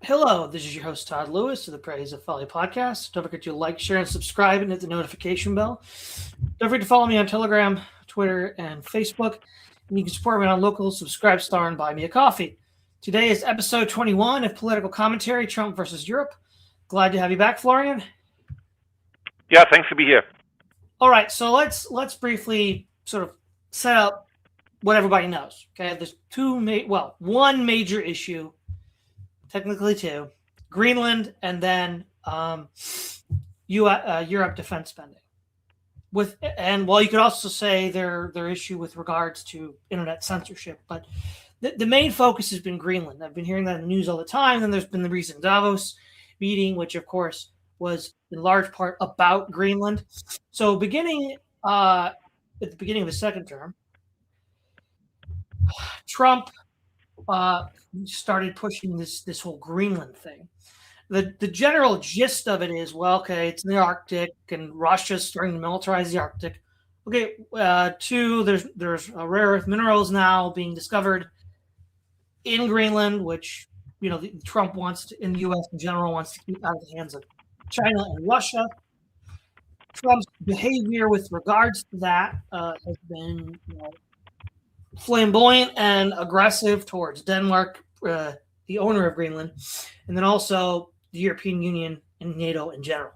Hello, this is your host Todd Lewis of the Praise of Folly podcast. Don't forget to like, share, and subscribe and hit the notification bell. Don't forget to follow me on Telegram, Twitter, and Facebook. And you can support me on local Subscribe Star and Buy Me a Coffee. Today is episode 21 of Political Commentary, Trump versus Europe. Glad to have you back, Florian. Yeah, thanks to be here. All right, so let's briefly sort of set up what everybody knows. Okay, there's one major issue. Technically two, Greenland and then Europe defense spending. Well, you could also say their issue with regards to internet censorship, but the main focus has been Greenland. I've been hearing that in the news all the time. Then there's been the recent Davos meeting, which of course was in large part about Greenland. So beginning at the beginning of the second term, Trump started pushing this whole Greenland thing. The general gist of it is, well, okay, it's in the Arctic and Russia's starting to militarize the Arctic. Okay, two, there's rare earth minerals now being discovered in Greenland, which Trump wants to, in the U.S. in general, wants to keep out of the hands of China and Russia. Trump's behavior with regards to that has been flamboyant and aggressive towards Denmark, the owner of Greenland, and then also the European Union and NATO in general.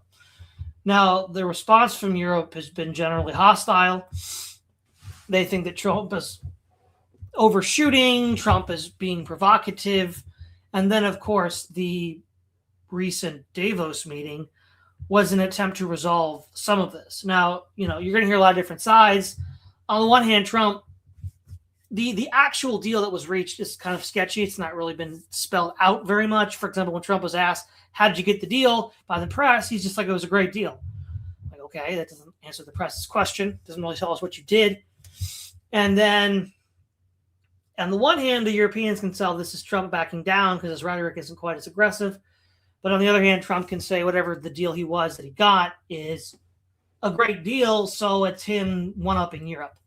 Now, the response from Europe has been generally hostile. They think that Trump is overshooting, Trump is being provocative, and then, of course, the recent Davos meeting was an attempt to resolve some of this. Now, you're going to hear a lot of different sides. On the one hand, Trump, the actual deal that was reached is kind of sketchy. It's not really been spelled out very much. For example, when Trump was asked, how did you get the deal by the press? He's just like, it was a great deal. Like, okay, that doesn't answer the press's question. Doesn't really tell us what you did. And then, on the one hand, the Europeans can tell this is Trump backing down because his rhetoric isn't quite as aggressive. But on the other hand, Trump can say whatever the deal he was that he got is a great deal, so it's him one-upping Europe.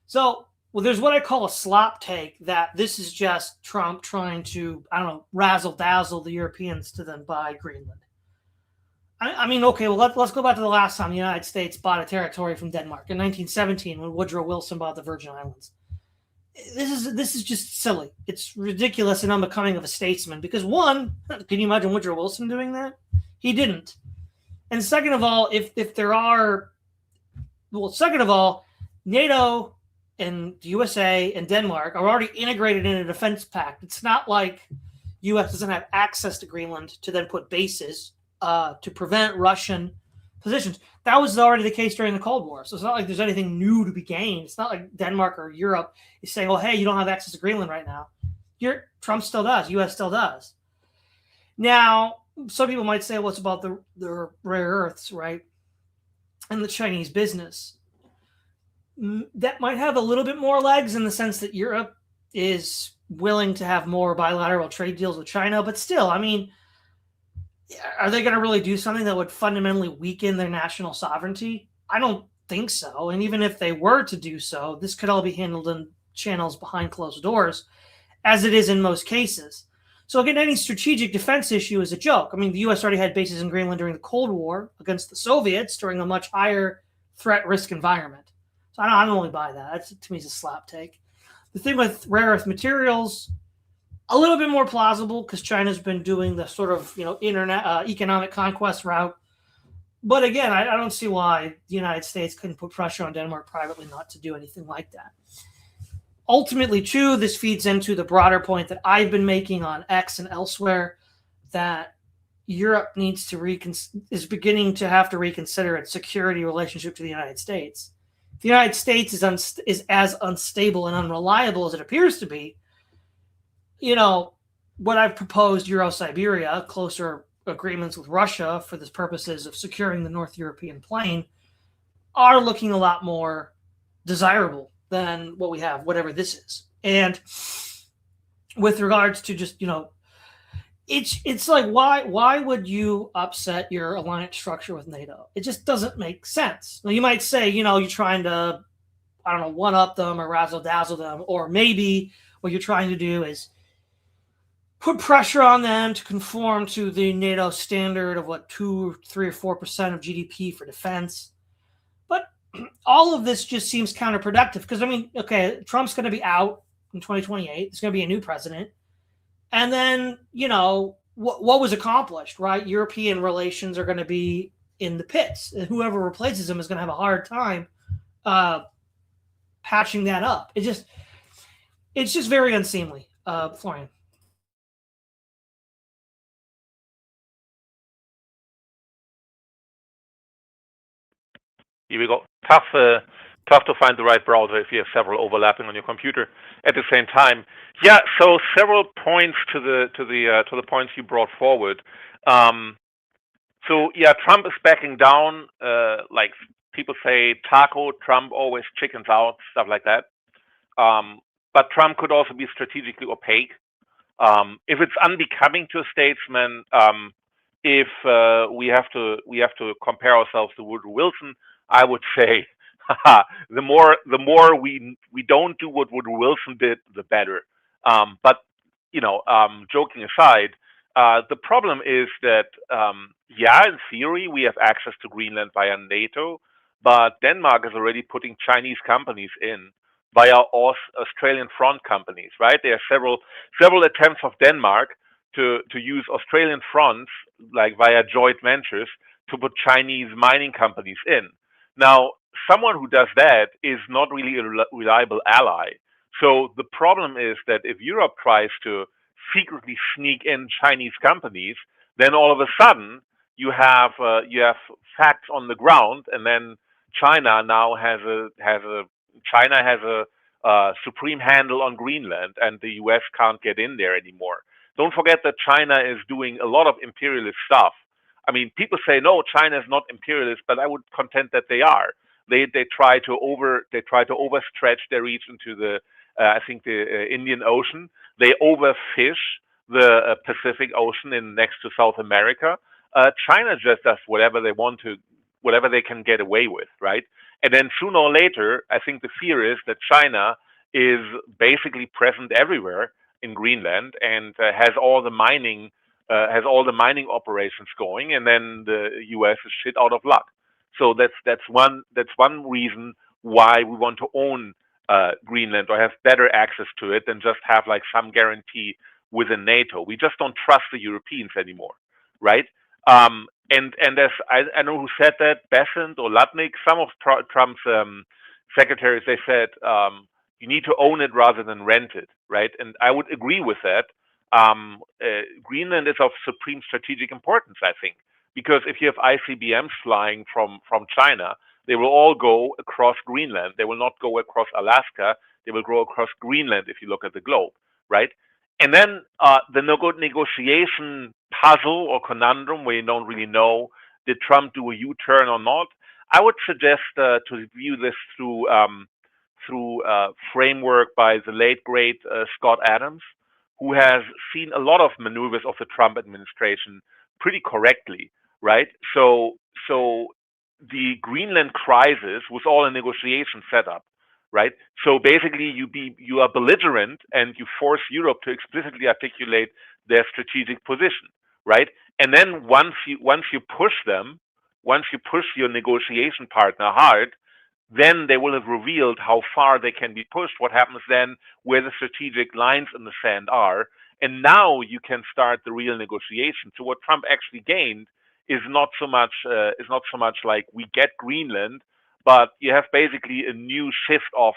So, there's what I call a slop take, that this is just Trump trying to, razzle-dazzle the Europeans to then buy Greenland. Okay, well, let's go back to the last time the United States bought a territory from Denmark in 1917 when Woodrow Wilson bought the Virgin Islands. This is just silly. It's ridiculous and unbecoming of a statesman because, one, can you imagine Woodrow Wilson doing that? He didn't. And second of all, NATO and the USA and Denmark are already integrated in a defense pact. It's not like U.S. doesn't have access to Greenland to then put bases to prevent Russian positions. That was already the case during the Cold War. So it's not like there's anything new to be gained. It's not like Denmark or Europe is saying, oh, hey, you don't have access to Greenland right now. Trump still does. U.S. still does. Now, some people might say, well, it's about the rare earths, right? And the Chinese business. That might have a little bit more legs in the sense that Europe is willing to have more bilateral trade deals with China, but still, are they going to really do something that would fundamentally weaken their national sovereignty? I don't think so. And even if they were to do so, this could all be handled in channels behind closed doors, as it is in most cases. So again, any strategic defense issue is a joke. The U.S. already had bases in Greenland during the Cold War against the Soviets during a much higher threat risk environment. So I don't really buy that. That's, to me, is a slap take. The thing with rare earth materials, a little bit more plausible because China's been doing the sort of internet economic conquest route. But again, I don't see why the United States couldn't put pressure on Denmark privately not to do anything like that. Ultimately, too, this feeds into the broader point that I've been making on X and elsewhere, that Europe is beginning to have to reconsider its security relationship to the United States. If the United States is as unstable and unreliable as it appears to be, what I've proposed, Euro-Siberia, closer agreements with Russia for the purposes of securing the North European plain, are looking a lot more desirable than what we have, whatever this is. And with regards to just, it's like, why would you upset your alliance structure with NATO? It just doesn't make sense. Now, you might say, you're trying to, one-up them or razzle-dazzle them, or maybe what you're trying to do is put pressure on them to conform to the NATO standard of what 2, 3, or 4% of GDP for defense. But all of this just seems counterproductive because, I mean, okay, Trump's going to be out in 2028. There's going to be a new president. And then, what was accomplished, right? European relations are going to be in the pits. And whoever replaces him is going to have a hard time patching that up. It's just very unseemly, Florian. Here we go. Tough to find the right browser if you have several overlapping on your computer at the same time. Yeah. So several points to the points you brought forward. So yeah, Trump is backing down. Like people say, taco. Trump always chickens out, stuff like that. But Trump could also be strategically opaque. If it's unbecoming to a statesman, if we have to compare ourselves to Woodrow Wilson, I would say, the more we don't do what Woodrow Wilson did, the better. But joking aside, the problem is that yeah, in theory we have access to Greenland via NATO, but Denmark is already putting Chinese companies in via Australian front companies, right? There are several attempts of Denmark to use Australian fronts, like via joint ventures, to put Chinese mining companies in. Now, someone who does that is not really a reliable ally. So the problem is that if Europe tries to secretly sneak in Chinese companies, then all of a sudden you have facts on the ground, and then China now has a supreme handle on Greenland, and the U.S. can't get in there anymore. Don't forget that China is doing a lot of imperialist stuff. I mean, people say no, China is not imperialist, but I would contend that they are. They try to overstretch their reach into the I think the Indian Ocean. They overfish the Pacific Ocean in next to South America. China just does whatever they want to, whatever they can get away with, right? And then sooner or later, I think the fear is that China is basically present everywhere in Greenland and has all the mining operations going, and then the U.S. is shit out of luck. So that's one reason why we want to own Greenland or have better access to it than just have like some guarantee within NATO. We just don't trust the Europeans anymore, right? And as I know who said that, Bessent or Lutnick, some of Trump's secretaries, they said you need to own it rather than rent it, right? And I would agree with that. Greenland is of supreme strategic importance, I think, because if you have ICBMs flying from China, they will all go across Greenland. They will not go across Alaska. They will go across Greenland if you look at the globe, right? And then the negotiation puzzle or conundrum where you don't really know, did Trump do a U-turn or not? I would suggest to view this through framework by the late, great Scott Adams, who has seen a lot of maneuvers of the Trump administration pretty correctly, right? So the Greenland crisis was all a negotiation setup, right? So basically, you are belligerent and you force Europe to explicitly articulate their strategic position, right? And then once you push your negotiation partner hard, then they will have revealed how far they can be pushed, what happens then, where the strategic lines in the sand are, and now you can start the real negotiation. So what Trump actually gained is not so much like we get Greenland, but you have basically a new shift of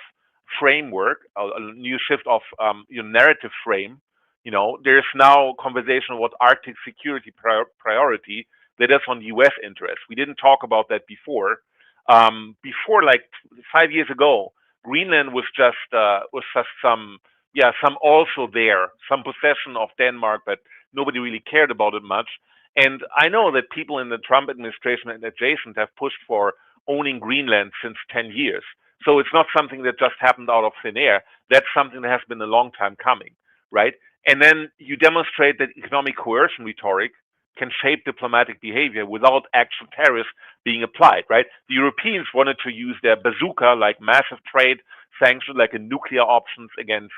framework, a new shift of your narrative frame. There's now conversation about Arctic security priority that is on U.S. interest. We didn't talk about that before. Before, like 5 years ago, Greenland was just some also there, some possession of Denmark, but nobody really cared about it much. And I know that people in the Trump administration and adjacent have pushed for owning Greenland since 10 years. So it's not something that just happened out of thin air. That's something that has been a long time coming, right? And then you demonstrate that economic coercion rhetoric can shape diplomatic behavior without actual tariffs being applied, right? The Europeans wanted to use their bazooka, like massive trade sanctions, like a nuclear options against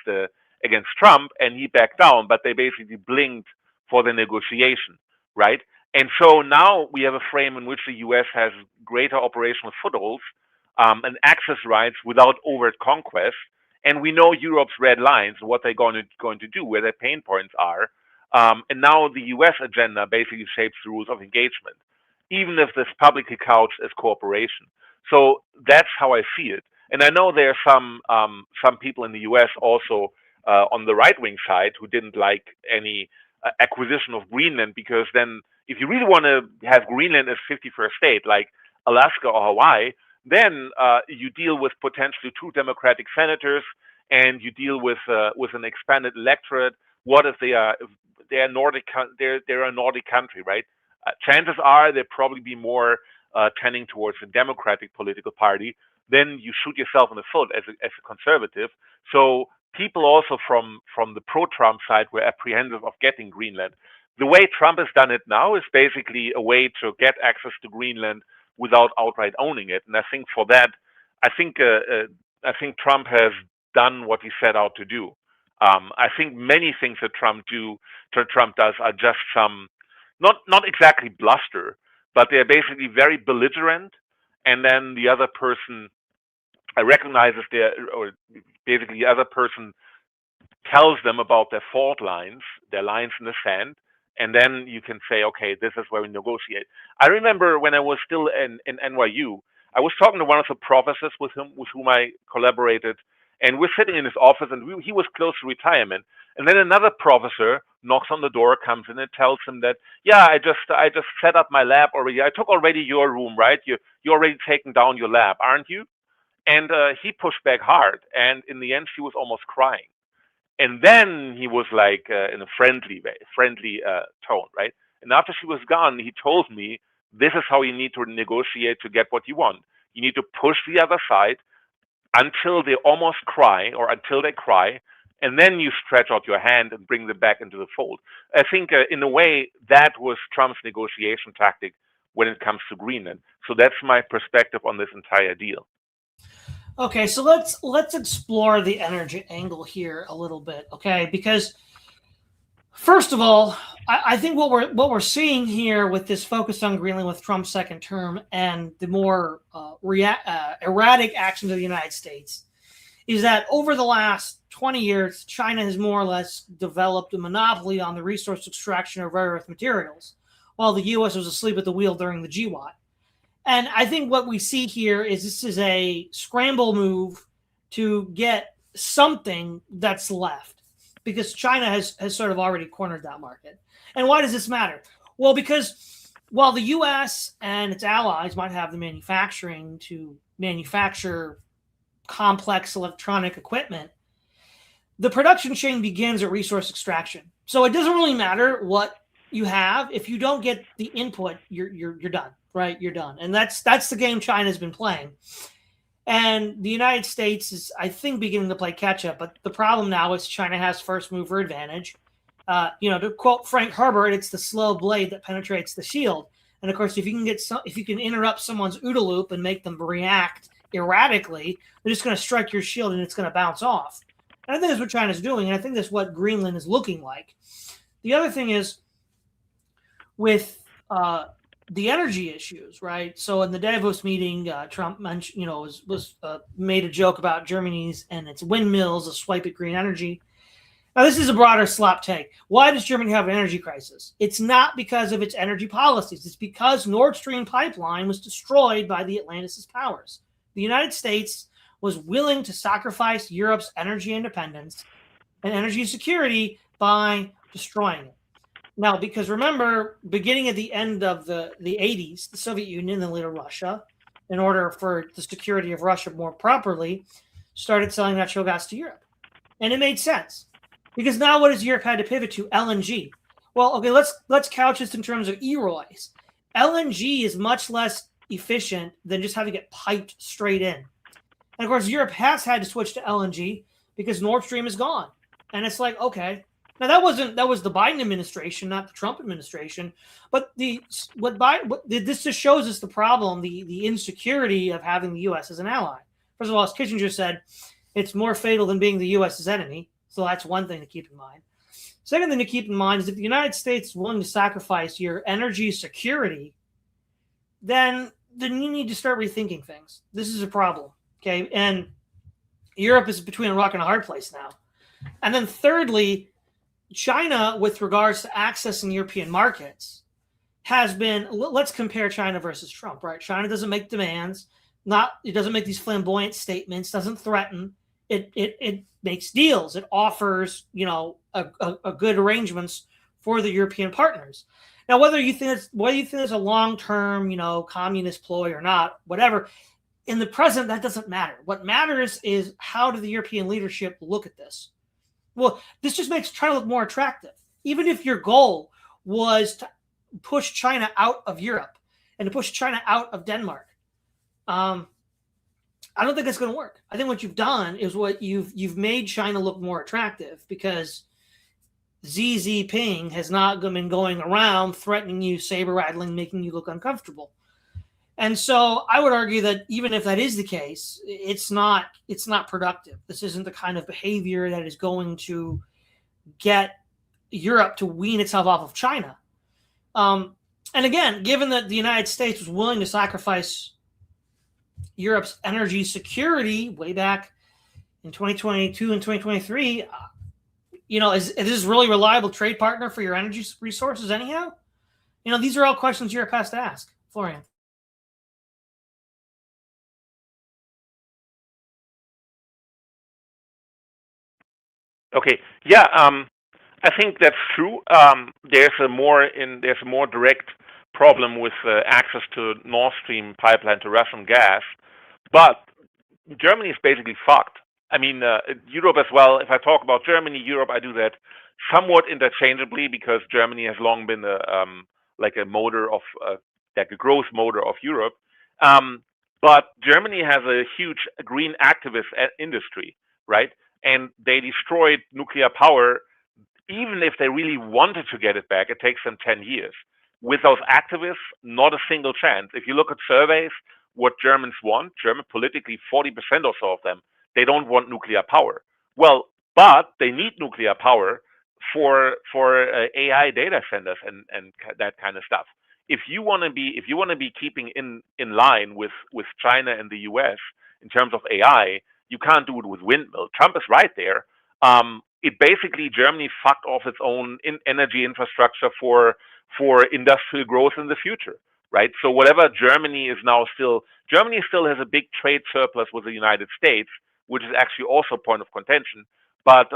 against Trump, and he backed down, but they basically blinked for the negotiation, right? And so now we have a frame in which the U.S. has greater operational footholds and access rights without overt conquest, and we know Europe's red lines, what they're going to do, where their pain points are, and now the U.S. agenda basically shapes the rules of engagement, even if this publicly couched as cooperation. So that's how I see it. And I know there are some people in the U.S. also on the right-wing side who didn't like any acquisition of Greenland, because then if you really want to have Greenland as 51st state, like Alaska or Hawaii, then you deal with potentially 2 Democratic senators, and you deal with an expanded electorate. What if they're Nordic? They're a Nordic country, right? Chances are they'll probably be more tending towards a Democratic political party. Then you shoot yourself in the foot as a conservative. So people also from the pro-Trump side were apprehensive of getting Greenland. The way Trump has done it now is basically a way to get access to Greenland without outright owning it. And I think for that, I think Trump has done what he set out to do. I think many things that Trump does are just some, not exactly bluster, but they're basically very belligerent, and then the other person recognizes basically the other person tells them about their fault lines, their lines in the sand, and then you can say, okay, this is where we negotiate. I remember when I was still in NYU, I was talking to one of the professors with whom I collaborated, and we're sitting in his office, and he was close to retirement. And then another professor knocks on the door, comes in, and tells him that, yeah, I just set up my lab already. I took already your room, right? You already taken down your lab, aren't you? And he pushed back hard, and in the end, she was almost crying. And then he was like in a friendly tone, right? And after she was gone, he told me, this is how you need to negotiate to get what you want. You need to push the other side until they almost cry, or until they cry, and then you stretch out your hand and bring them back into the fold. I think in a way that was Trump's negotiation tactic when it comes to Greenland. So that's my perspective on this entire deal. Okay, so let's explore the energy angle here a little bit, okay? Because first of all, I think what we're seeing here with this focus on Greenland with Trump's second term and the more erratic actions of the United States is that over the last 20 years, China has more or less developed a monopoly on the resource extraction of rare earth materials, while the U.S. was asleep at the wheel during the GWOT. And I think what we see here is this is a scramble move to get something that's left, because China has sort of already cornered that market. And why does this matter? Well, because while the U.S. and its allies might have the manufacturing to manufacture complex electronic equipment, the production chain begins at resource extraction. So it doesn't really matter what you have. If you don't get the input, you're done, right? You're done. And that's the game China's been playing. And the United States is, I think, beginning to play catch up. But the problem now is China has first mover advantage. To quote Frank Herbert, it's the slow blade that penetrates the shield. And of course, if you can interrupt someone's OODA loop and make them react erratically, they're just going to strike your shield and it's going to bounce off. And I think that's what China's doing, and I think that's what Greenland is looking like. The other thing is with the energy issues, right? So in the Davos meeting, Trump mentioned, made a joke about Germany's and its windmills, a swipe at green energy. Now, this is a broader slop take. Why does Germany have an energy crisis? It's not because of its energy policies. It's because Nord Stream pipeline was destroyed by the Atlanticist powers. The United States was willing to sacrifice Europe's energy independence and energy security by destroying it. Now, because remember, beginning at the end of the 80s, the Soviet Union and later Russia, in order for the security of Russia more properly, started selling natural gas to Europe. And it made sense. Because now what has Europe had to pivot to? LNG. Well, okay, let's couch this in terms of EROIs. LNG is much less efficient than just having it piped straight in. And of course, Europe has had to switch to LNG because Nord Stream is gone. And it's like, okay. Now that was the Biden administration, not the Trump administration. But this just shows us the problem, the insecurity of having the U.S. as an ally. First of all, as Kissinger said, it's more fatal than being the U.S.'s enemy. So that's one thing to keep in mind. Second thing to keep in mind is if the United States is willing to sacrifice your energy security, then you need to start rethinking things. This is a problem, okay? And Europe is between a rock and a hard place now. And then thirdly, China, with regards to accessing European markets, has been, let's compare China versus Trump, right? China doesn't make demands, it doesn't make these flamboyant statements, doesn't threaten. It makes deals. It offers, a good arrangements for the European partners. Now, whether you think it's a long-term, communist ploy or not, whatever, in the present, that doesn't matter. What matters is how do the European leadership look at this? Well, this just makes China look more attractive. Even if your goal was to push China out of Europe and to push China out of Denmark, I don't think that's going to work. I think what you've done is you've made China look more attractive because Xi Jinping has not been going around threatening you, saber rattling, making you look uncomfortable. And so I would argue that even if that is the case, it's not productive. This isn't the kind of behavior that is going to get Europe to wean itself off of China. And again, given that the United States was willing to sacrifice Europe's energy security way back in 2022 and 2023, is this really reliable trade partner for your energy resources anyhow? These are all questions Europe has to ask. Florian. Okay. Yeah. I think that's true. There's a more direct problem with access to Nord Stream pipeline to Russian gas, but Germany is basically fucked. I mean, Europe as well. If I talk about Germany, Europe, I do that somewhat interchangeably because Germany has long been a motor of like a growth motor of Europe. But Germany has a huge green activist industry, right? And they destroyed nuclear power. Even if they really wanted to get it back, it takes them 10 years. With those activists, not a single chance. If you look at surveys, what Germans want, politically, 40% or so of them, they don't want nuclear power. Well, but they need nuclear power for AI data centers and that kind of stuff. If you want to be keeping in line with China and the US in terms of AI, you can't do it with windmill. Trump is right there. It basically, Germany fucked off its own energy infrastructure for industrial growth in the future, right? So whatever Germany still has a big trade surplus with the United States, which is actually also a point of contention. But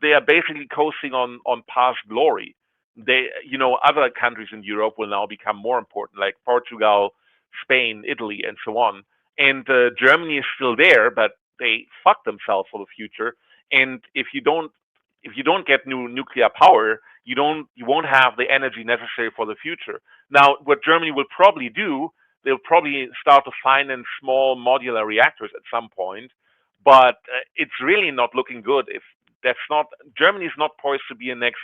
they are basically coasting on past glory. Other countries in Europe will now become more important, like Portugal, Spain, Italy, and so on. And Germany is still there, but they fuck themselves for the future. And if you don't get new nuclear power, you won't have the energy necessary for the future. Now, what Germany will probably do, they'll probably start to finance small modular reactors at some point, but it's really not looking good. If Germany is not poised to be a next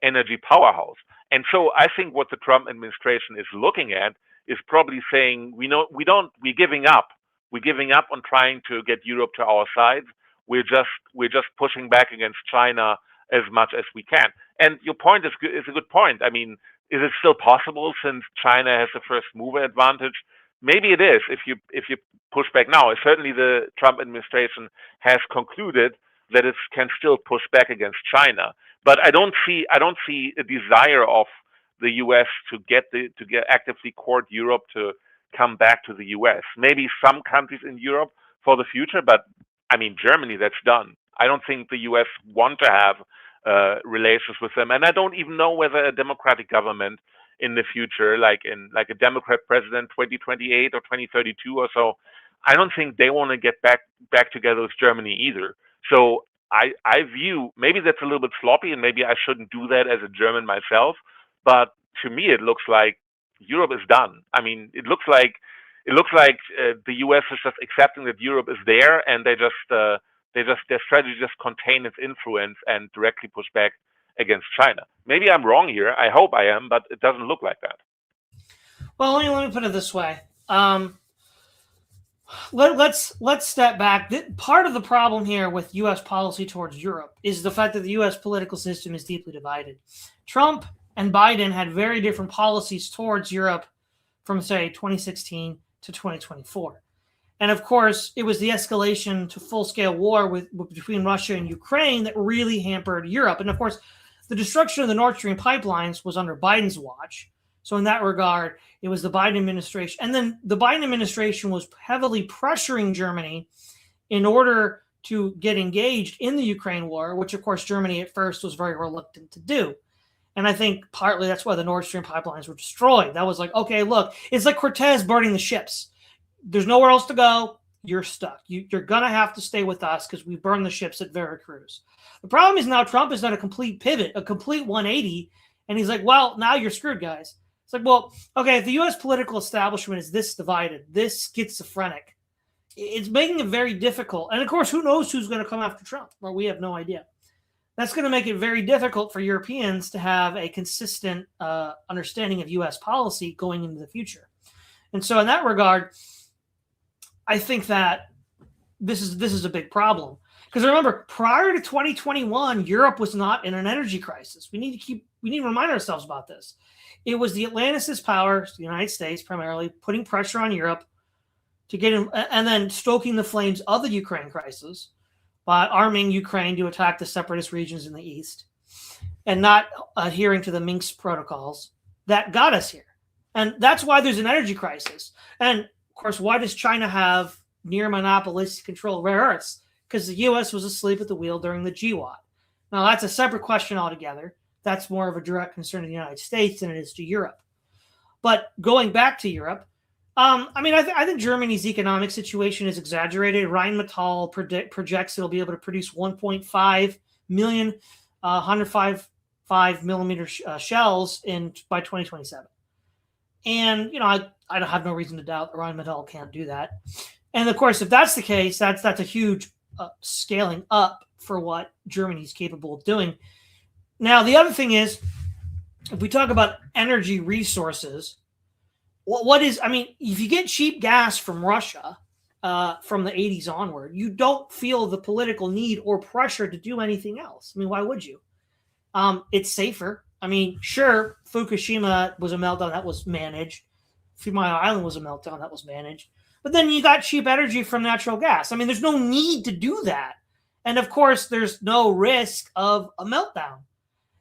energy powerhouse. And so I think what the Trump administration is looking at is probably saying, we're giving up. We're giving up on trying to get Europe to our side. We're just pushing back against China as much as we can. And your point is a good point. I mean, is it still possible since China has the first mover advantage? Maybe it is if you push back now. Certainly, the Trump administration has concluded that it can still push back against China. But I don't see a desire of the U.S. to get actively court Europe to come back to the U.S. Maybe some countries in Europe for the future, but I mean, Germany, that's done. I don't think the U.S. want to have relations with them, and I don't even know whether a democratic government in the future, like a Democrat president, 2028 or 2032 or so, I don't think they want to get back together with Germany either. So I view, maybe that's a little bit sloppy, and maybe I shouldn't do that as a German myself, but to me it looks like Europe is done. I mean, it looks like the U.S. is just accepting that Europe is there, and their strategy just contain its influence and directly push back against China. Maybe I'm wrong here. I hope I am, but it doesn't look like that. Well, let me put it this way. Let's step back. Part of the problem here with U.S. policy towards Europe is the fact that the U.S. political system is deeply divided. Trump and Biden had very different policies towards Europe from, say, 2016 to 2024. And of course, it was the escalation to full-scale war between Russia and Ukraine that really hampered Europe. And of course, the destruction of the Nord Stream pipelines was under Biden's watch. So in that regard, it was the Biden administration. And then the Biden administration was heavily pressuring Germany in order to get engaged in the Ukraine war, which of course Germany at first was very reluctant to do. And I think partly that's why the Nord Stream pipelines were destroyed. That was like, okay, look, it's like Cortez burning the ships. There's nowhere else to go. You're stuck. You're going to have to stay with us because we burned the ships at Veracruz. The problem is now Trump has done a complete pivot, a complete 180. And he's like, well, now you're screwed, guys. It's like, well, okay, if the U.S. political establishment is this divided, this schizophrenic, it's making it very difficult. And of course, who knows who's going to come after Trump? Well, we have no idea. That's going to make it very difficult for Europeans to have a consistent understanding of U.S. policy going into the future. And so in that regard, I think that this is a big problem. Because remember, prior to 2021, Europe was not in an energy crisis. We need to remind ourselves about this. It was the Atlanticist powers, the United States primarily, putting pressure on Europe to get in, and then stoking the flames of the Ukraine crisis by arming Ukraine to attack the separatist regions in the east and not adhering to the Minsk protocols that got us here. And that's why there's an energy crisis. And of course, why does China have near monopolistic control of rare earths? Because the U.S. was asleep at the wheel during the GWAT. Now, that's a separate question altogether. That's more of a direct concern to the United States than it is to Europe. But going back to Europe, I think Germany's economic situation is exaggerated. Rheinmetall projects it'll be able to produce 1.5 million 105 millimeter shells by 2027. And, I have no reason to doubt that Rheinmetall can't do that. And of course, if that's the case, that's a huge scaling up for what Germany's capable of doing. Now, the other thing is, if we talk about energy resources, if you get cheap gas from Russia from the 80s onward, you don't feel the political need or pressure to do anything else. I mean, why would you? It's safer. I mean, sure, Fukushima was a meltdown that was managed. 3 Mile Island was a meltdown that was managed. But then you got cheap energy from natural gas. I mean, there's no need to do that. And of course, there's no risk of a meltdown.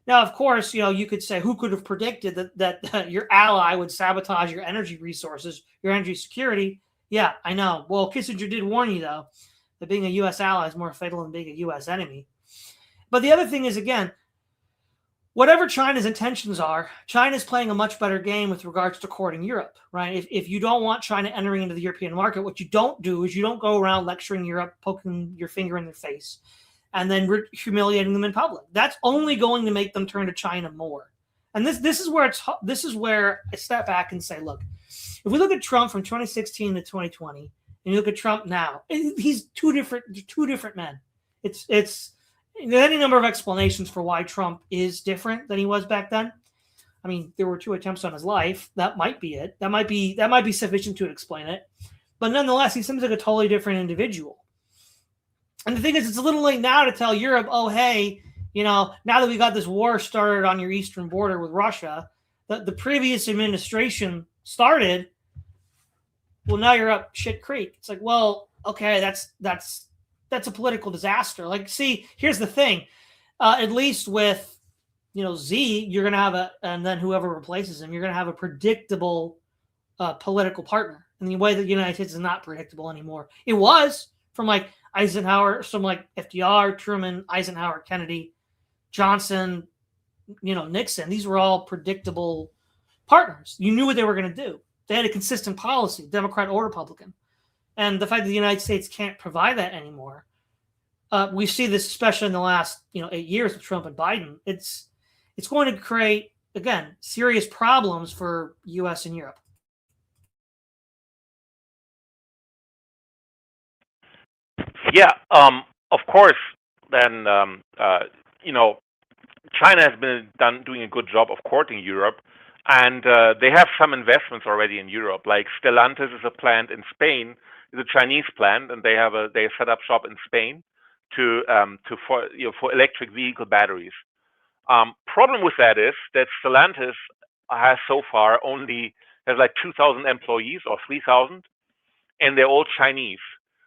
Now, of course, you could say, who could have predicted that your ally would sabotage your energy resources, your energy security? Yeah, I know. Well, Kissinger did warn you, though, that being a U.S. ally is more fatal than being a U.S. enemy. But the other thing is, again, whatever China's intentions are, China's playing a much better game with regards to courting Europe, right? If you don't want China entering into the European market, what you don't do is you don't go around lecturing Europe, poking your finger in their face, and then humiliating them in public. That's only going to make them turn to China more. And this is where I step back and say, look, if we look at Trump from 2016 to 2020, and you look at Trump now, he's two different men. It's there's any number of explanations for why Trump is different than he was back then. I mean, there were 2 attempts on his life. That might be it. That might be sufficient to explain it. But nonetheless, he seems like a totally different individual. And the thing is, it's a little late now to tell Europe, oh, hey, now that we got this war started on your eastern border with Russia, that the previous administration started, well, now you're up shit creek. It's like, well, okay, that's a political disaster. Like, see, here's the thing. At least with, Z, you're going to have and then whoever replaces him, you're going to have a predictable political partner in the way that the United States is not predictable anymore. It was from like Eisenhower, some like FDR, Truman, Eisenhower, Kennedy, Johnson, Nixon. These were all predictable partners. You knew what they were going to do. They had a consistent policy, Democrat or Republican. And the fact that the United States can't provide that anymore, we see this especially in the last 8 years with Trump and Biden. It's going to create, again, serious problems for U.S. and Europe. Yeah, of course. Then China has been doing a good job of courting Europe, and they have some investments already in Europe. Like Stellantis is a plant in Spain is a Chinese plant, and they set up shop in Spain for electric vehicle batteries. Problem with that is that Stellantis has so far only has like 2,000 employees or 3,000, and they're all Chinese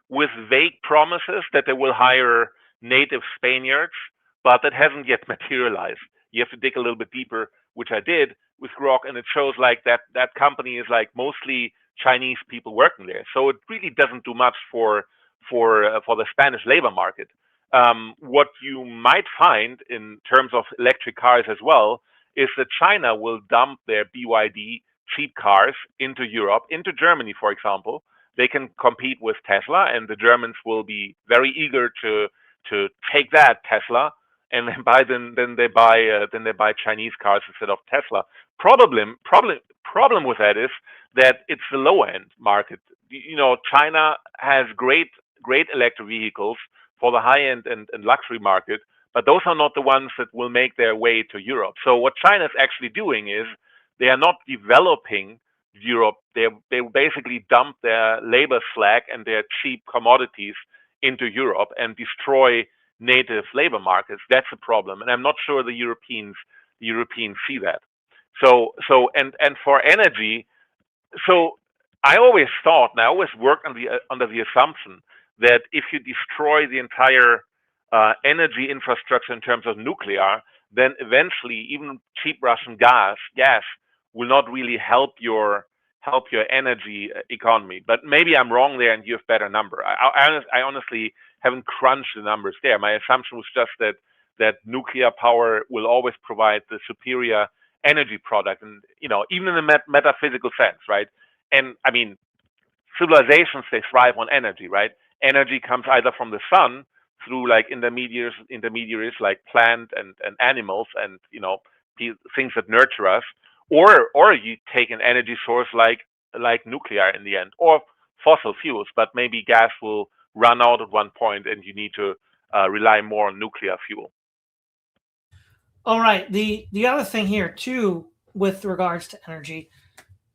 with vague promises that they will hire native Spaniards, but that hasn't yet materialized. You have to dig a little bit deeper, which I did with Grok, and it shows like that company is like mostly Chinese people working there. So it really doesn't do much for the Spanish labor market. What you might find in terms of electric cars as well is that China will dump their BYD cheap cars into Europe, into Germany, for example. They can compete with Tesla, and the Germans will be very eager to take that Tesla, and then they buy Chinese cars instead of Tesla. Problem with that is that it's the low end market. China has great electric vehicles for the high end and luxury market, but those are not the ones that will make their way to Europe. So what China is actually doing is they are not developing Europe. They basically dump their labor slack and their cheap commodities into Europe and destroy native labor markets. That's a problem, and I'm not sure the Europeans see that. So for energy, so I always thought, and I always worked under the assumption that if you destroy the entire energy infrastructure in terms of nuclear, then eventually even cheap Russian gas will not really help your energy economy. But maybe I'm wrong there, and you have better number. I honestly haven't crunched the numbers there. My assumption was just that nuclear power will always provide the superior energy product, and even in a metaphysical sense, right? And I mean, civilizations, they thrive on energy, right? Energy comes either from the sun through like intermediaries like plant and animals and things that nurture us, or you take an energy source like nuclear in the end, or fossil fuels, but maybe gas will run out at one point and you need to rely more on nuclear fuel. All right. The other thing here too, with regards to energy,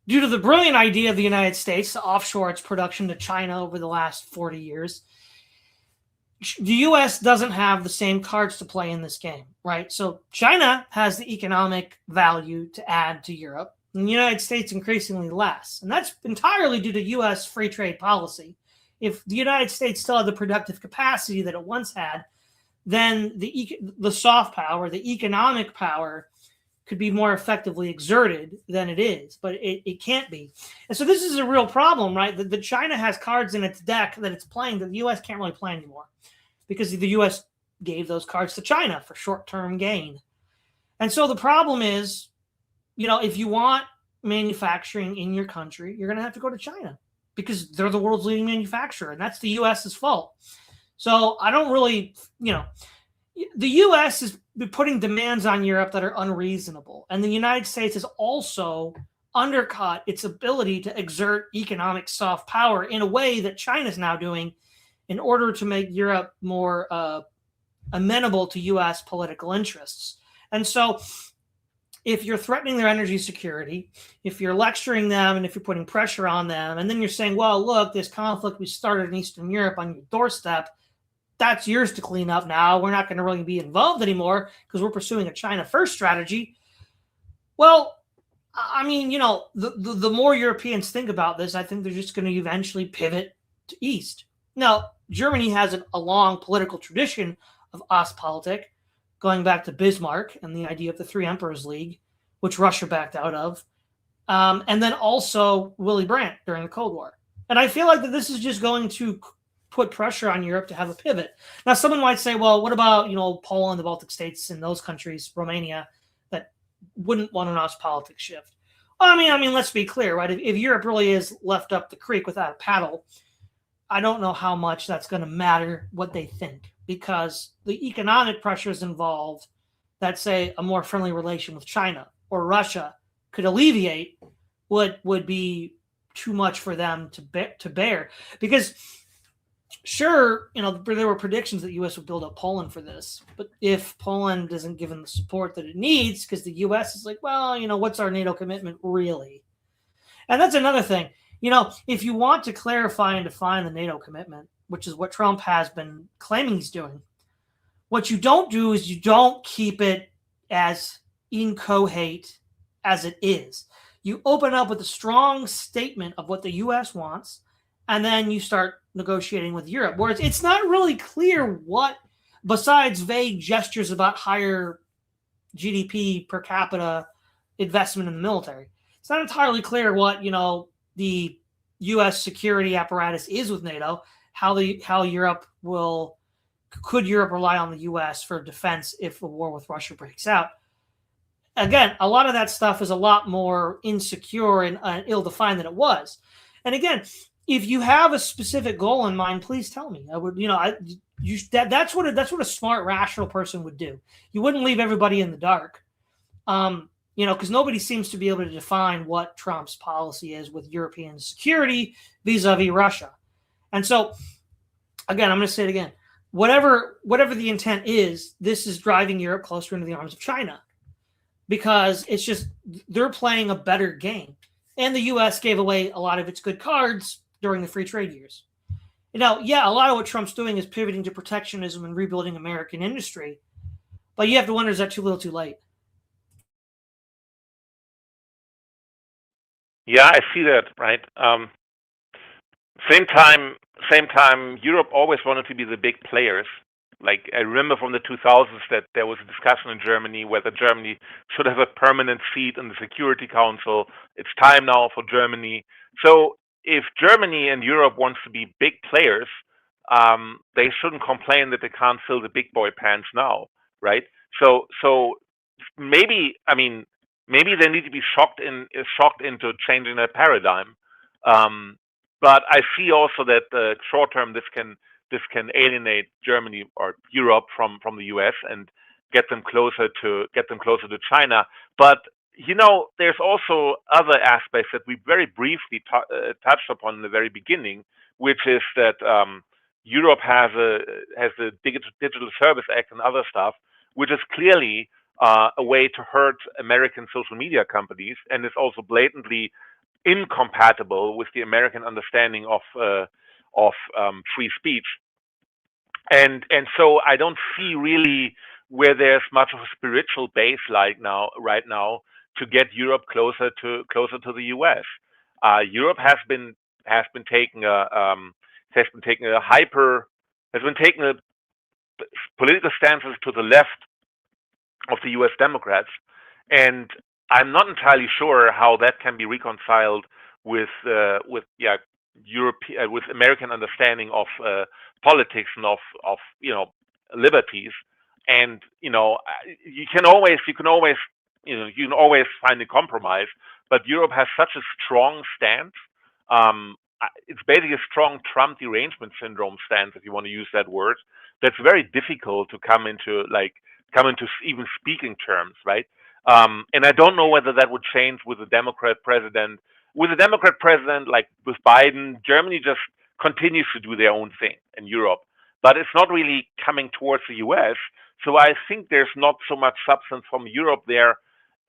due to the brilliant idea of the United States to offshore its production to China over the last 40 years, the U.S. doesn't have the same cards to play in this game, right? So China has the economic value to add to Europe, and the United States increasingly less. And that's entirely due to U.S. free trade policy. If the United States still had the productive capacity that it once had, then the soft power, the economic power, could be more effectively exerted than it is, but it can't be. And so this is a real problem, right? That China has cards in its deck that it's playing that the U.S. can't really play anymore because the U.S. gave those cards to China for short-term gain. And so the problem is, if you want manufacturing in your country, you're going to have to go to China because they're the world's leading manufacturer, and that's the U.S.'s fault. So I don't really, the U.S. is putting demands on Europe that are unreasonable. And the United States has also undercut its ability to exert economic soft power in a way that China's now doing in order to make Europe more amenable to U.S. political interests. And so if you're threatening their energy security, if you're lecturing them and if you're putting pressure on them, and then you're saying, well, look, this conflict we started in Eastern Europe on your doorstep, that's yours to clean up now. We're not going to really be involved anymore because we're pursuing a China first strategy. Well, I mean, the more Europeans think about this, I think they're just going to eventually pivot to East. Now, Germany has a long political tradition of Ostpolitik, going back to Bismarck and the idea of the Three Emperors League, which Russia backed out of, and then also Willy Brandt during the Cold War. And I feel like that this is just going to put pressure on Europe to have a pivot. Now, someone might say, well, what about, Poland, the Baltic states, and those countries, Romania, that wouldn't want an Ostpolitik shift? Well, I mean, let's be clear, right? If Europe really is left up the creek without a paddle, I don't know how much that's going to matter what they think, because the economic pressures involved that, say, a more friendly relation with China or Russia could alleviate would be too much for them to bear. Because sure, there were predictions that the U.S. would build up Poland for this, but if Poland isn't given the support that it needs, because the U.S. is like, well, what's our NATO commitment really? And that's another thing. if you want to clarify and define the NATO commitment, which is what Trump has been claiming he's doing, what you don't do is you don't keep it as inchoate as it is. You open up with a strong statement of what the U.S. wants, and then you start negotiating with Europe, where it's not really clear what, besides vague gestures about higher GDP per capita investment in the military, it's not entirely clear what the U.S. security apparatus is with NATO. How Europe could Europe rely on the U.S. for defense if a war with Russia breaks out? Again, a lot of that stuff is a lot more insecure and ill-defined than it was. And again, if you have a specific goal in mind, please tell me. I would, that's what a smart, rational person would do. You wouldn't leave everybody in the dark, because nobody seems to be able to define what Trump's policy is with European security vis-a-vis Russia. And so, again, I'm going to say it again. Whatever the intent is, this is driving Europe closer into the arms of China, because it's just they're playing a better game. And the U.S. gave away a lot of its good cards during the free trade years. A lot of what Trump's doing is pivoting to protectionism and rebuilding American industry. But you have to wonder, is that too little too late? Yeah, I see that, right? Same time, Europe always wanted to be the big players. Like, I remember from the 2000s that there was a discussion in Germany whether Germany should have a permanent seat in the Security Council. It's time now for Germany. So if Germany and Europe wants to be big players, they shouldn't complain that they can't fill the big boy pants now, right? So maybe they need to be shocked into changing their paradigm. But I see also that short term this can alienate Germany or Europe from the US and get them closer to China. But there's also other aspects that we very briefly touched upon in the very beginning, which is that Europe has the Digital Service Act and other stuff, which is clearly a way to hurt American social media companies, and is also blatantly incompatible with the American understanding of free speech. And so I don't see really where there's much of a spiritual base right now to get Europe closer to the US. Europe has been taking political stances to the left of the US Democrats, and I'm not entirely sure how that can be reconciled with American understanding of politics and of liberties. And you can always find a compromise, but Europe has such a strong stance. It's basically a strong Trump derangement syndrome stance, if you want to use that word. That's very difficult to come into even speaking terms, right? And I don't know whether that would change with a Democrat president. With a Democrat president, like with Biden, Germany just continues to do their own thing in Europe, but it's not really coming towards the US. So I think there's not so much substance from Europe there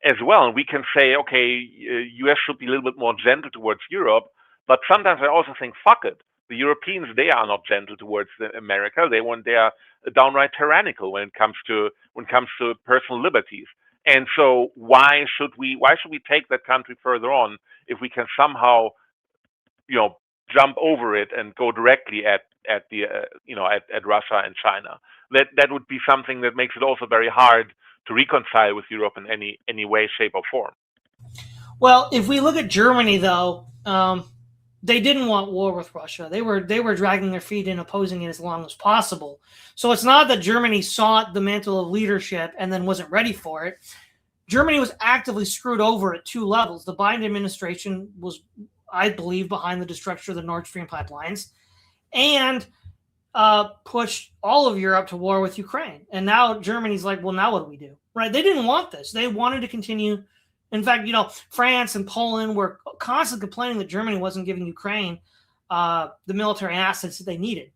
as well. And we can say, okay, US should be a little bit more gentle towards Europe, but sometimes I also think, fuck it. The Europeans, they are not gentle towards America. They are downright tyrannical when it comes to personal liberties. And so why should we take that country further on if we can somehow, jump over it and go directly at Russia and China? That would be something that makes it also very hard to reconcile with Europe in any way, shape, or form. Well, if we look at Germany, though, they didn't want war with Russia. They were dragging their feet in, opposing it as long as possible. So it's not that Germany sought the mantle of leadership and then wasn't ready for it. Germany was actively screwed over at two levels. The Biden administration was, I believe, behind the destruction of the Nord Stream pipelines, and pushed all of Europe to war with Ukraine. And now Germany's like, well, now what do we do? Right? They didn't want this. They wanted to continue. In fact, France and Poland were constantly complaining that Germany wasn't giving Ukraine the military assets that they needed.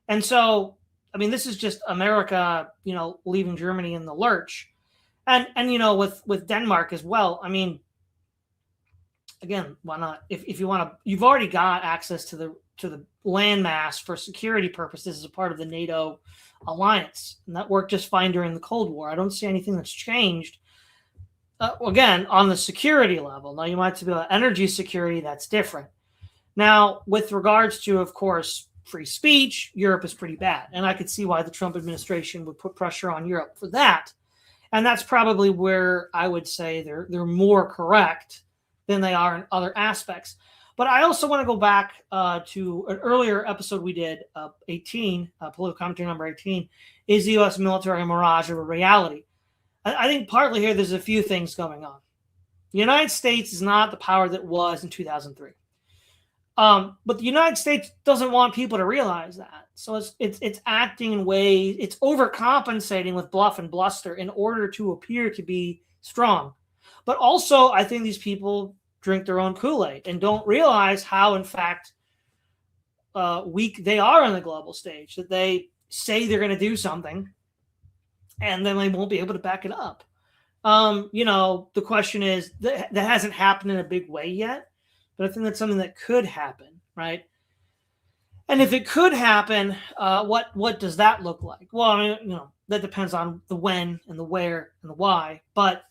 And so, this is just America, leaving Germany in the lurch. And with Denmark as well. again, why not? If you want to, you've already got access to the landmass for security purposes as a part of the NATO alliance, and that worked just fine during the Cold War. I don't see anything that's changed. Again, on the security level. Now, you might say about energy security, that's different. Now, with regards to, of course, free speech, Europe is pretty bad, and I could see why the Trump administration would put pressure on Europe for that. And that's probably where I would say they're more correct than they are in other aspects. But I also want to go back to an earlier episode we did, 18, political commentary number 18, is the U.S. military a mirage of a reality? I think partly here there's a few things going on. The United States is not the power that was in 2003. But the United States doesn't want people to realize that. So it's acting in ways, it's overcompensating with bluff and bluster in order to appear to be strong. But also, I think these people drink their own Kool-Aid and don't realize how, in fact, weak they are on the global stage, that they say they're going to do something and then they won't be able to back it up. The question is, that hasn't happened in a big way yet, but I think that's something that could happen, right? And if it could happen, what does that look like? Well, I mean, that depends on the when and the where and the why. But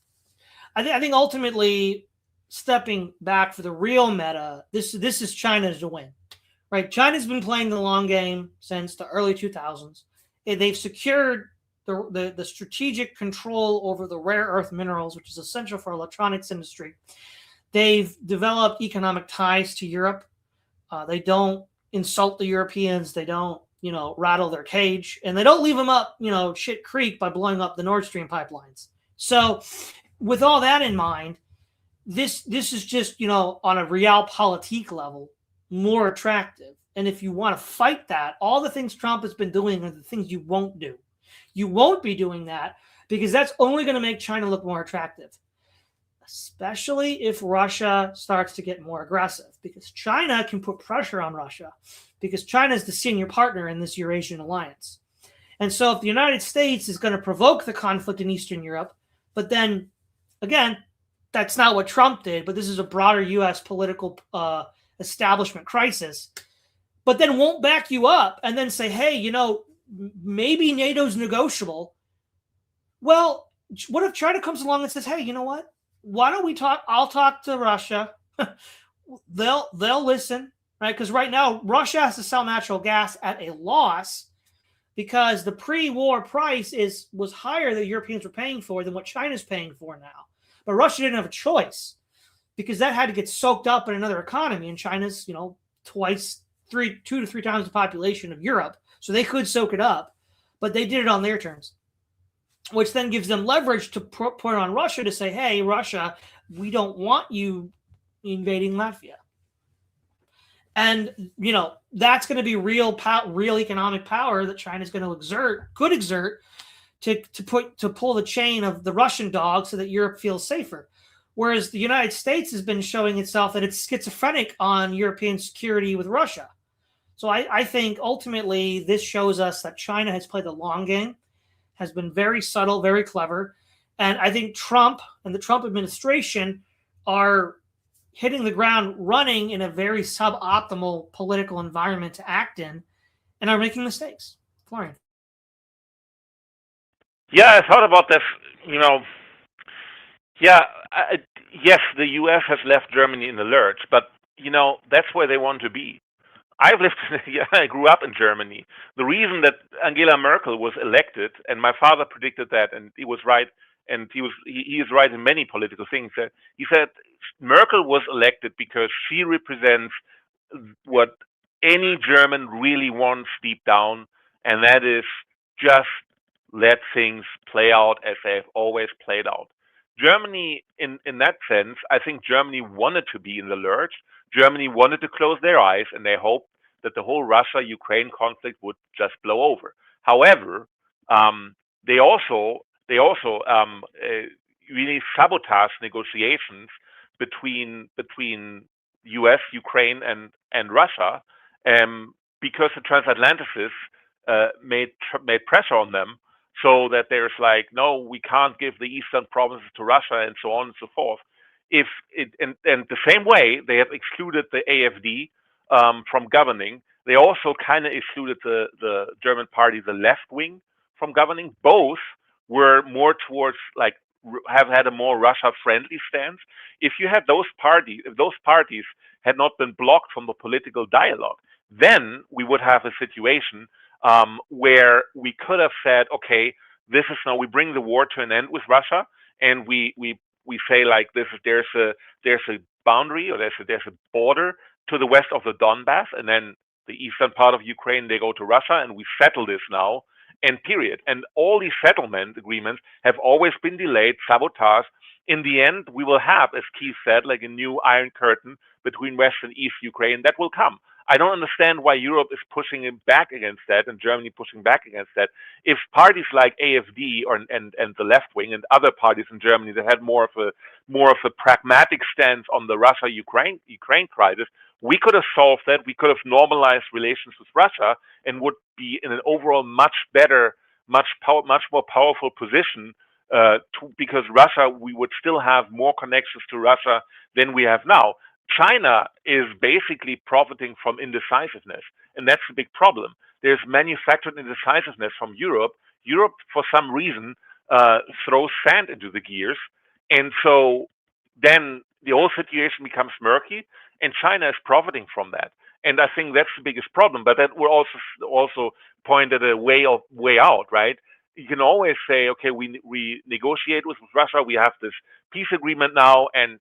I think ultimately, stepping back for the real meta, this is China's to win, right? China's been playing the long game since the early 2000s. They've secured the strategic control over the rare earth minerals, which is essential for electronics industry. They've developed economic ties to Europe. They don't insult the Europeans. They don't, rattle their cage, and they don't leave them up, shit creek by blowing up the Nord Stream pipelines. So with all that in mind, this is just, on a realpolitik level, more attractive. And if you want to fight that, all the things Trump has been doing are the things you won't do. You won't be doing that because that's only going to make China look more attractive, especially if Russia starts to get more aggressive, because China can put pressure on Russia because China is the senior partner in this Eurasian alliance. And so if the United States is going to provoke the conflict in Eastern Europe, but then, again, that's not what Trump did, but this is a broader U.S. political establishment crisis, but then won't back you up and then say, hey, maybe NATO's negotiable. Well, what if China comes along and says, hey, you know what? Why don't we talk? I'll talk to Russia. They'll listen, right? Because right now, Russia has to sell natural gas at a loss because the pre-war price was higher than Europeans were paying for than what China's paying for now. But Russia didn't have a choice because that had to get soaked up in another economy. And China's, 2 to 3 times the population of Europe. So they could soak it up, but they did it on their terms, which then gives them leverage to put on Russia to say, hey, Russia, we don't want you invading Latvia. And, that's going to be real economic power that China's going to could exert to pull the chain of the Russian dog so that Europe feels safer. Whereas the United States has been showing itself that it's schizophrenic on European security with Russia. So I think ultimately this shows us that China has played the long game, has been very subtle, very clever. And I think Trump and the Trump administration are hitting the ground running in a very suboptimal political environment to act in and are making mistakes. Florian. Yeah, I thought about this, yes, the U.S. has left Germany in the lurch, but, that's where they want to be. I grew up in Germany. The reason that Angela Merkel was elected, and my father predicted that, and he was right, and he is right in many political things. He said Merkel was elected because she represents what any German really wants deep down, and that is just let things play out as they've always played out. Germany, in that sense, I think Germany wanted to be in the lurch. Germany wanted to close their eyes, and they hoped that the whole Russia-Ukraine conflict would just blow over. However, they also really sabotaged negotiations between U.S., Ukraine, and Russia, because the transatlanticists made pressure on them, so that there's like, no, we can't give the eastern provinces to Russia, and so on and so forth. if it and the same way they have excluded the AfD from governing, they also kind of excluded the German party, the left wing, from governing. Both were more towards like have had a more Russia friendly stance. If you had those parties, if those parties had not been blocked from the political dialogue, then we would have a situation where we could have said, okay, this is now we bring the war to an end with Russia, and we say like there's a boundary, or there's a border to the west of the Donbass, and then the eastern part of Ukraine, they go to Russia, and we settle this now, and period. And all these settlement agreements have always been delayed, sabotaged. In the end, we will have, as Keith said, like a new Iron Curtain between West and East Ukraine that will come. I don't understand why Europe is pushing back against that, and Germany pushing back against that. If parties like AfD and the left wing and other parties in Germany that had more of a pragmatic stance on the Russia-Ukraine crisis, we could have solved that. We could have normalized relations with Russia and would be in an overall much better, much more powerful position. Because Russia, we would still have more connections to Russia than we have now. China is basically profiting from indecisiveness, and that's a big problem. There's manufactured indecisiveness from Europe. Europe, for some reason, throws sand into the gears, and so then the whole situation becomes murky, and China is profiting from that. And I think that's the biggest problem. But that will also point at a way out, right? You can always say, okay, we negotiate with Russia. We have this peace agreement now, and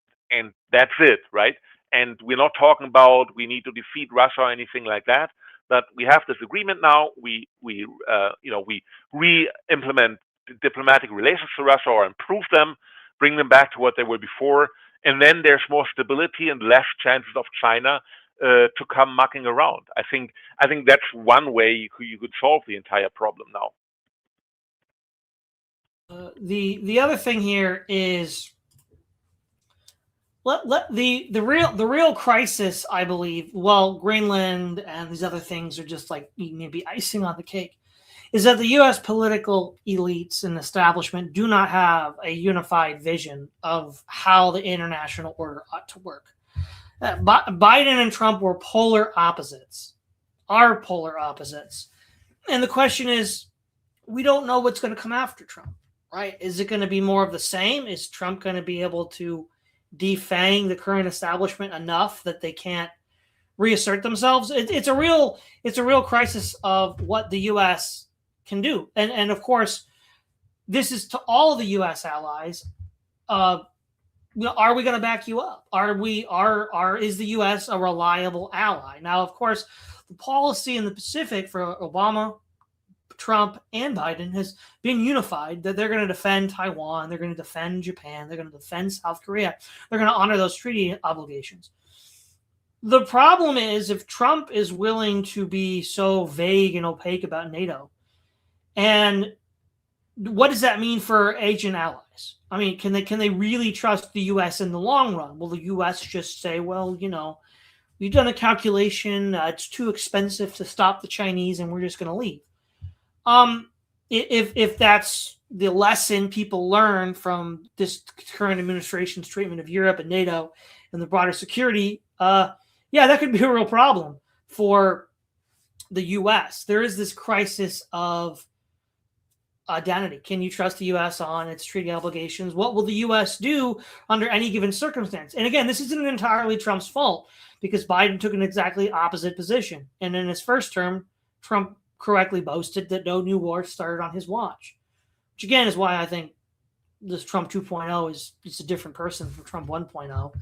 that's it, right? And we're not talking about we need to defeat Russia or anything like that. But we have this agreement now. We re-implement diplomatic relations to Russia or improve them, bring them back to what they were before, and then there's more stability and less chances of China to come mucking around. I think that's one way you could solve the entire problem now. The other thing here is the real crisis, I believe. Well, Greenland and these other things are just like maybe icing on the cake. Is that the U.S. political elites and establishment do not have a unified vision of how the international order ought to work. Biden and Trump were polar opposites, are polar opposites, and the question is, we don't know what's going to come after Trump. Right? Is it going to be more of the same? Is Trump going to be able to defang the current establishment enough that they can't reassert themselves? It's a real crisis of what the U.S. can do, and of course, this is to all of the U.S. allies. Are we going to back you up? Is the U.S. a reliable ally? Now, of course, the policy in the Pacific for Obama, Trump, and Biden has been unified that they're going to defend Taiwan, they're going to defend Japan, they're going to defend South Korea, they're going to honor those treaty obligations. The problem is if Trump is willing to be so vague and opaque about NATO, and what does that mean for Asian allies? I mean, can they really trust the U.S. in the long run? Will the U.S. just say, well, we've done a calculation, it's too expensive to stop the Chinese, and we're just going to leave? If that's the lesson people learn from this current administration's treatment of Europe and NATO and the broader security, that could be a real problem for the U.S. There is this crisis of identity. Can you trust the U.S. on its treaty obligations? What will the U.S. do under any given circumstance? And again, this isn't entirely Trump's fault because Biden took an exactly opposite position. And in his first term, Trump correctly boasted that no new war started on his watch, which again is why I think this Trump 2.0 is a different person from Trump 1.0.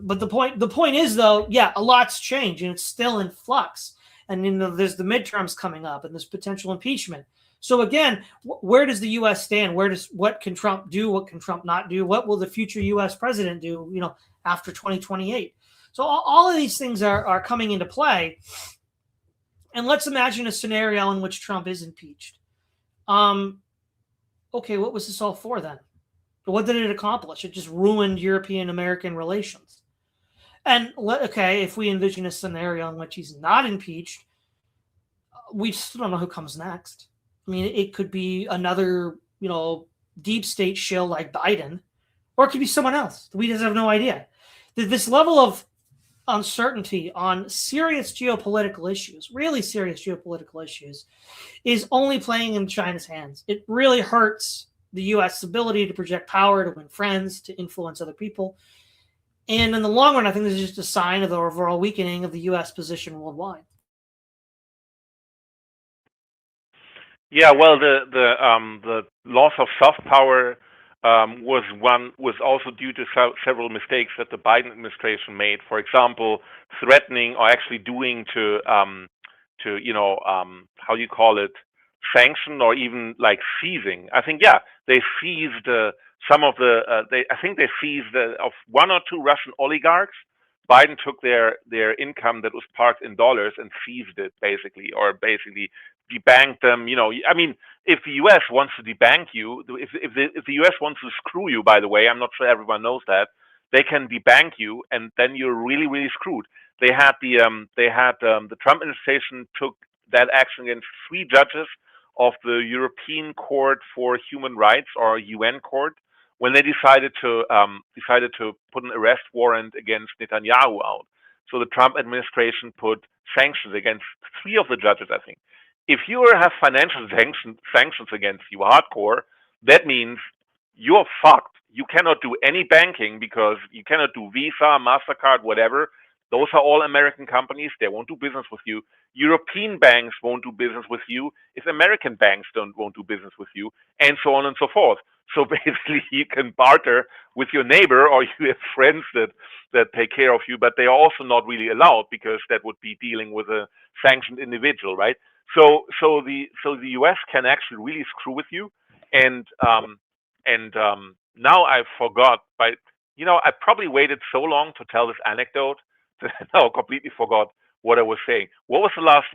But the point is though, a lot's changed and it's still in flux. And there's the midterms coming up and there's potential impeachment. So again, where does the U.S. stand? What can Trump do? What can Trump not do? What will the future U.S. president do? After 2028. So all of these things are coming into play. And let's imagine a scenario in which Trump is impeached. Okay, what was this all for then? What did it accomplish? It just ruined European-American relations. And if we envision a scenario in which he's not impeached, we still don't know who comes next. I mean, it could be another, deep state shill like Biden, or it could be someone else. We just have no idea. This level of uncertainty on serious geopolitical issues, really serious geopolitical issues, is only playing in China's hands. It really hurts the U.S.'s ability to project power, to win friends, to influence other people. And in the long run, I think this is just a sign of the overall weakening of the U.S. position worldwide. Yeah, well, the loss of soft power was also due to several mistakes that the Biden administration made. For example, threatening or actually doing to how do you call it, sanction or even like seizing. I think they seized some of the I think they seized of one or two Russian oligarchs. Biden took their income that was parked in dollars and seized it basically, or basically debanked them. I mean, if the U.S. wants to debank you, if the U.S. wants to screw you, by the way, I'm not sure everyone knows that, they can debank you, and then you're really, really screwed. They had the Trump administration took that action against three judges of the European Court for Human Rights, or UN Court, when they decided to put an arrest warrant against Netanyahu out. So the Trump administration put sanctions against three of the judges, I think. If you have financial sanctions against you hardcore, that means you're fucked. You cannot do any banking because you cannot do Visa, MasterCard, whatever. Those are all American companies. They won't do business with you. European banks won't do business with you if American banks won't do business with you, and so on and so forth. So basically, you can barter with your neighbor, or you have friends that take care of you, but they are also not really allowed because that would be dealing with a sanctioned individual, right? So the U.S. can actually really screw with you, and now I forgot, but I probably waited so long to tell this anecdote that I now completely forgot what I was saying. What was the last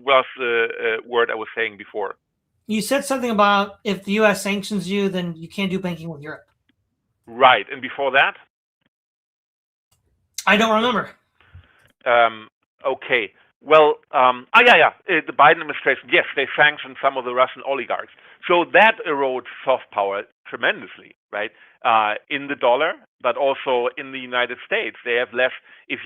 word I was saying before? You said something about if the U.S. sanctions you, then you can't do banking with Europe. Right, and before that? I don't remember. Okay. Well, the Biden administration, yes, they sanctioned some of the Russian oligarchs. So that erodes soft power tremendously, right? In the dollar, but also in the United States. They have less. If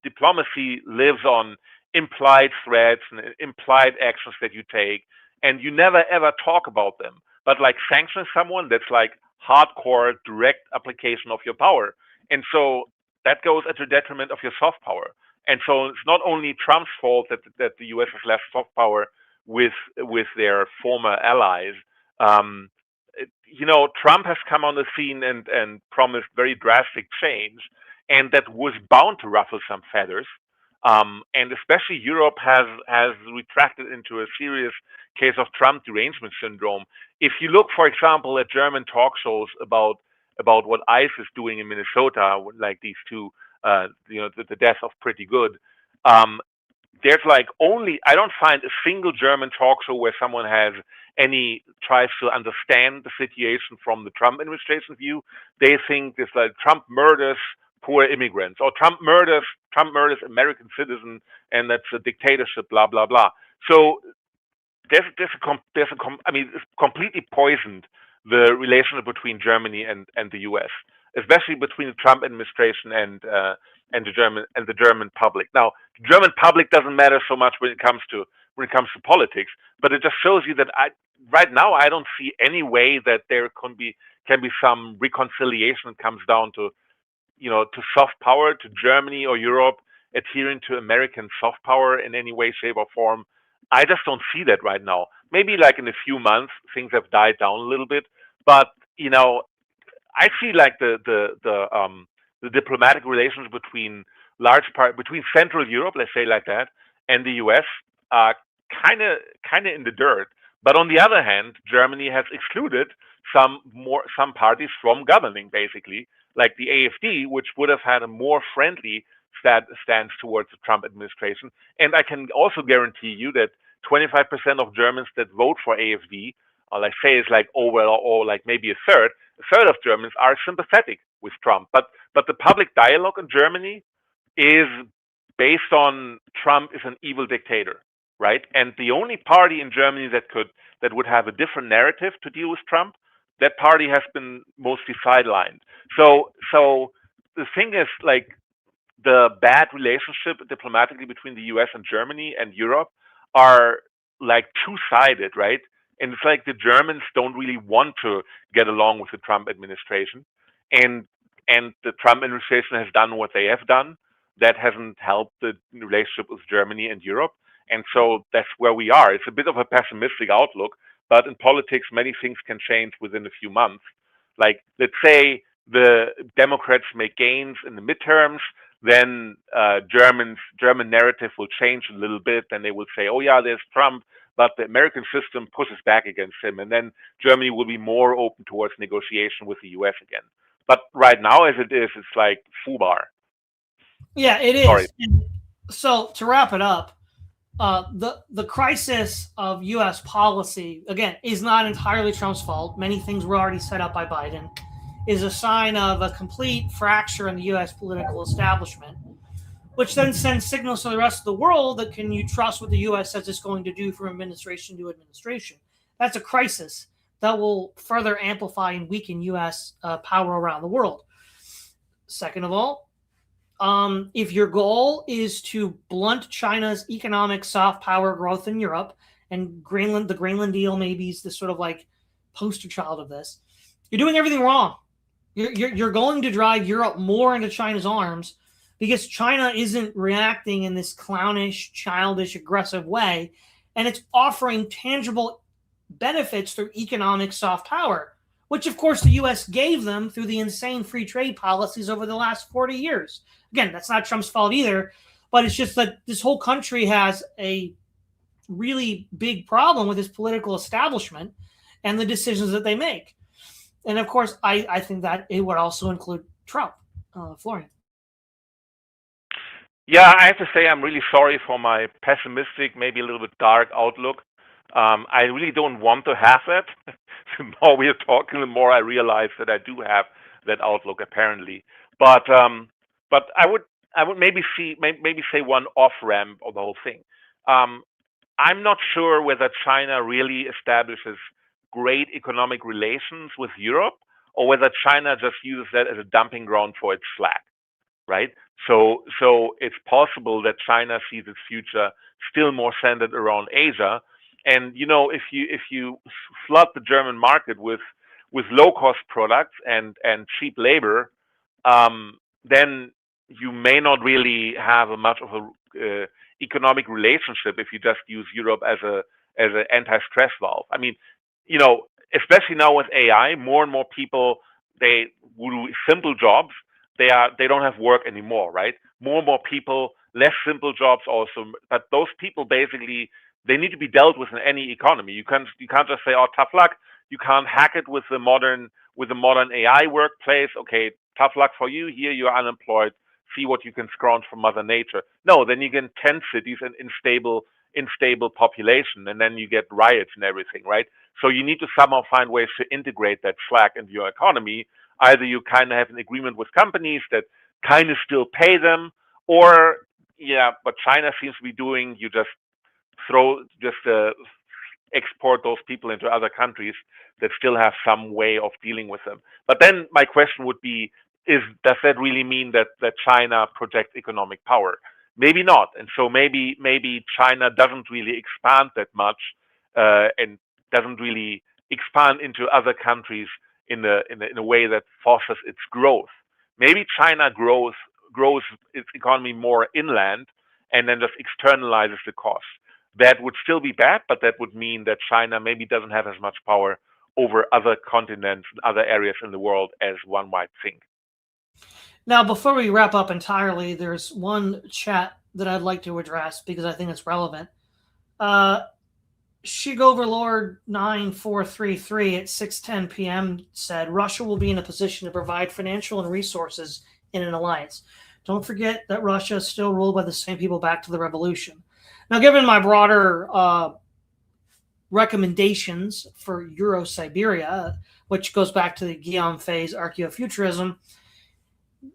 diplomacy lives on implied threats and implied actions that you take, and you never ever talk about them. But like sanctioning someone, that's like hardcore direct application of your power. And so that goes at the detriment of your soft power. And so it's not only Trump's fault that the U.S. has less soft power with their former allies. Trump has come on the scene and promised very drastic change, and that was bound to ruffle some feathers. And especially Europe has retracted into a serious case of Trump derangement syndrome. If you look, for example, at German talk shows about what ICE is doing in Minnesota, like these two, the death of Pretty Good. There's I don't find a single German talk show where someone tries to understand the situation from the Trump administration view. They think this like Trump murders poor immigrants, or Trump murders American citizens, and that's a dictatorship, blah blah blah. So it's completely poisoned the relationship between Germany and the U.S., especially between the Trump administration and the German public. Now, the German public doesn't matter so much when it comes to politics, but it just shows you that right now I don't see any way that there can be some reconciliation that comes down to soft power, to Germany or Europe adhering to American soft power in any way, shape, or form. I just don't see that right now. Maybe like in a few months things have died down a little bit, but I see like the diplomatic relations between Central Europe, let's say like that, and the U.S. are kind of in the dirt. But on the other hand, Germany has excluded some parties from governing, basically, like the AfD, which would have had a more friendly stance towards the Trump administration. And I can also guarantee you that 25% of Germans that vote for AfD, or let's say it's like overall, or like maybe a third of Germans are sympathetic with Trump. But the public dialogue in Germany is based on Trump is an evil dictator, right? And the only party in Germany that would have a different narrative to deal with Trump, that party has been mostly sidelined. So the thing is, like, the bad relationship diplomatically between the US and Germany and Europe are like two-sided, right? And it's like the Germans don't really want to get along with the Trump administration. And the Trump administration has done what they have done. That hasn't helped the relationship with Germany and Europe. And so that's where we are. It's a bit of a pessimistic outlook, but in politics, many things can change within a few months. Like, let's say the Democrats make gains in the midterms, then German narrative will change a little bit, and they will say, "Oh yeah, there's Trump, but the American system pushes back against him," and then Germany will be more open towards negotiation with the US again. But right now, as it is, it's like FUBAR. Yeah, it is. Sorry. And so to wrap it up, the crisis of U.S. policy, again, is not entirely Trump's fault. Many things were already set up by Biden. Is a sign of a complete fracture in the U.S. political establishment, which then sends signals to the rest of the world that can you trust what the U.S. says it's going to do from administration to administration. That's a crisis that will further amplify and weaken U.S. Power around the world. Second of all, if your goal is to blunt China's economic soft power growth in Europe, and the Greenland Deal maybe is the sort of like poster child of this, you're doing everything wrong. You're going to drive Europe more into China's arms because China isn't reacting in this clownish, childish, aggressive way, and it's offering tangible benefits through economic soft power, which of course the U.S. gave them through the insane free trade policies over the last 40 years. Again, that's not Trump's fault either, but it's just that this whole country has a really big problem with its political establishment and the decisions that they make. And of course, I think that it would also include Trump. Florian. Yeah, I have to say I'm really sorry for my pessimistic, maybe a little bit dark outlook. I really don't want to have that. The more we are talking, the more I realize that I do have that outlook apparently. But I would maybe say one off ramp of the whole thing. I'm not sure whether China really establishes great economic relations with Europe, or whether China just uses that as a dumping ground for its slack, right? So it's possible that China sees its future still more centered around Asia. And if you flood the German market with low cost products and cheap labor, then you may not really have a much of a economic relationship if you just use Europe as an anti-stress valve. I mean, especially now with AI, more and more people, they do simple jobs. They don't have work anymore, right? More and more people, less simple jobs also, but those people basically, they need to be dealt with in any economy. You can't just say, "Oh, tough luck." You can't hack it with the modern AI workplace. Okay, tough luck for you. Here you're unemployed. See what you can scrounge from Mother Nature. No, then you get tent cities and unstable population, and then you get riots and everything, right? So you need to somehow find ways to integrate that slack into your economy. Either you kind of have an agreement with companies that kind of still pay them, or what China seems to be doing, you just export those people into other countries that still have some way of dealing with them. But then my question would be, does that really mean that China projects economic power? Maybe not. And so maybe China doesn't really expand that much, and doesn't really expand into other countries in a way that fosters its growth. Maybe China grows its economy more inland and then just externalizes the cost. That would still be bad, but that would mean that China maybe doesn't have as much power over other continents and other areas in the world as one might think. Now, before we wrap up entirely, there's one chat that I'd like to address because I think it's relevant. Shigoverlord 9433 at 6:10 p.m. said Russia will be in a position to provide financial and resources in an alliance. Don't forget that Russia is still ruled by the same people back to the revolution. Now, given my broader recommendations for Euro-Siberia, which goes back to the Guillaume Fay's archaeofuturism,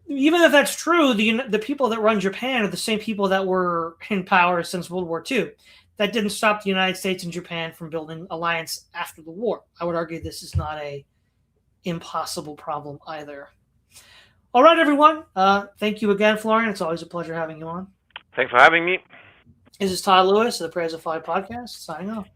even if that's true, the people that run Japan are the same people that were in power since World War II. That didn't stop the United States and Japan from building alliance after the war. I would argue this is not a impossible problem either. All right, everyone. Thank you again, Florian. It's always a pleasure having you on. Thanks for having me. This is Todd Lewis of the Prayers of Fly podcast, signing off.